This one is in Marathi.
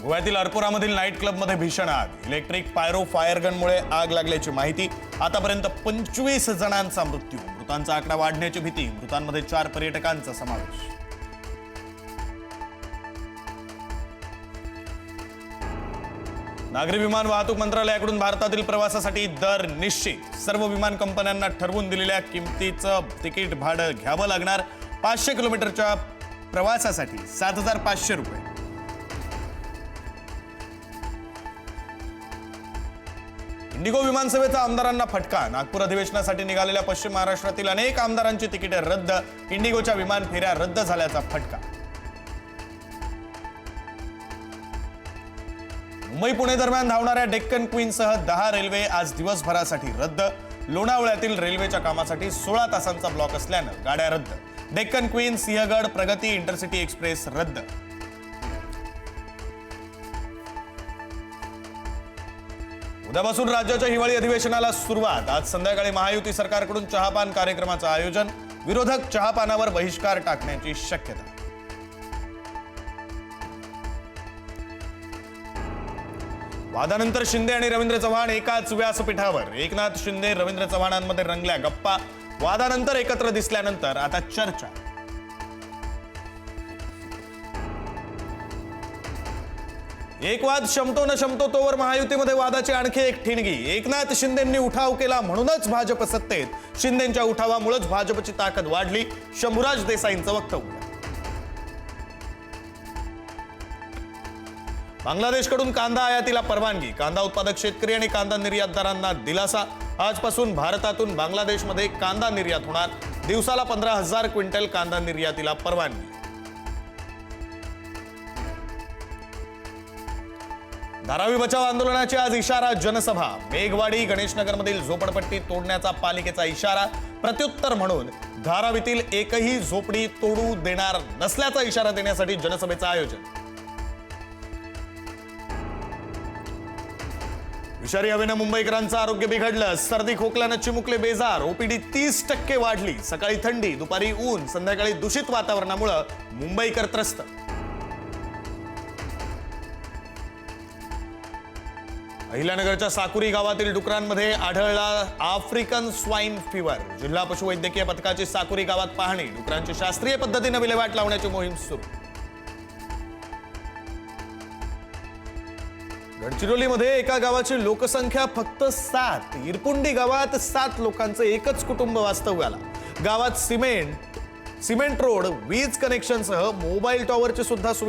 गोव्यातील अर्पुरामधील नाईट क्लबमध्ये भीषण आग. इलेक्ट्रिक पायरो फायर गनमुळे आग लागल्याची माहिती. आतापर्यंत 25 जणांचा मृत्यू. मृतांचा आकडा वाढण्याची भीती. मृतांमध्ये 4 पर्यटकांचा समावेश. नागरी विमान वाहतूक मंत्रालयाकडून भारतातील प्रवासासाठी दर निश्चित. सर्व विमान कंपन्यांना ठरवून दिलेल्या किमतीचं तिकीट भाडं घ्यावं लागणार. 500 किलोमीटरच्या प्रवासासाठी 7,500 रुपये. इंडिगो विमानसेवेचा आमदारांना फटका. नागपूर अधिवेशनासाठी निघालेल्या पश्चिम महाराष्ट्रातील अनेक आमदारांची तिकिटे रद्द. इंडिगोच्या विमान फेऱ्या रद्द झाल्याचा फटका. मुंबई पुणे दरम्यान धावणाऱ्या डेक्कन क्वीनसह 10 रेल्वे आज दिवसभरासाठी रद्द. लोणावळ्यातील रेल्वेच्या कामासाठी 16 तासांचा ब्लॉक असल्यानं गाड्या रद्द. डेक्कन क्वीन, सिंहगड, प्रगती, इंटरसिटी एक्सप्रेस रद्द. उद्यापासून राज्याच्या हिवाळी अधिवेशनाला सुरुवात. आज संध्याकाळी महायुती सरकारकडून चहापान कार्यक्रमाचं आयोजन. विरोधक चहापानावर बहिष्कार टाकण्याची शक्यता. वादानंतर शिंदे आणि रवींद्र चव्हाण एकाच व्यासपीठावर. एकनाथ शिंदे रवींद्र चव्हाणांमध्ये रंगल्या गप्पा. वादानंतर एकत्र दिसल्यानंतर आता चर्चा. एक वाद शमतो न शमतो तोवर महायुतीमध्ये वादाची आणखी एक ठिणगी. एकनाथ शिंदेंनी उठाव केला म्हणूनच भाजप सत्तेत. शिंदेंच्या उठावामुळेच भाजपची ताकद वाढली. शंभूराज देसाईंचं वक्तव्य. बांगलादेशकडून कांदा आयातीला परवानगी. कांदा उत्पादक शेतकरी आणि कांदा निर्यातदारांना दिलासा. आजपासून भारतातून बांगलादेशमध्ये कांदा निर्यात होणार. दिवसाला 15,000 क्विंटल कांदा निर्यातीला परवानगी. धारावी बचाव आंदोलनाची आज इशारा. जनसभा. मेघवाडी, गणेशनगरमधील झोपडपट्टी तोडण्याचा पालिकेचा इशारा. प्रत्युत्तर म्हणून धारावीतील एकही झोपडी तोडू देणार नसल्याचा इशारा देण्यासाठी जनसभेचं आयोजन. विषारी हवेनं मुंबईकरांचं आरोग्य बिघडलं. सर्दी खोकल्यानं चिमुकले बेजार. ओपीडी 30% वाढली. सकाळी थंडी, दुपारी ऊन, संध्याकाळी दूषित वातावरणामुळे मुंबईकर त्रस्त. अहिल्यानगरच्या साकुरी गावातील डुकरांमध्ये आढळला आफ्रिकन स्वाईन फिवर. जिल्हा पशुवैद्यकीय पथकाची साकुरी गावात पाहणी. डुकरांची शास्त्रीय पद्धतीने विल्हेवाट लावण्याची मोहीम सुरू. गडचिरोलीमध्ये एका गावाची लोकसंख्या फक्त 7. इरपुंडी गावात 7 लोकांचं एकच कुटुंब वास्तव्याला. गावात सिमेंट रोड, वीज कनेक्शनसह मोबाईल टॉवरची सुद्धा सुविधा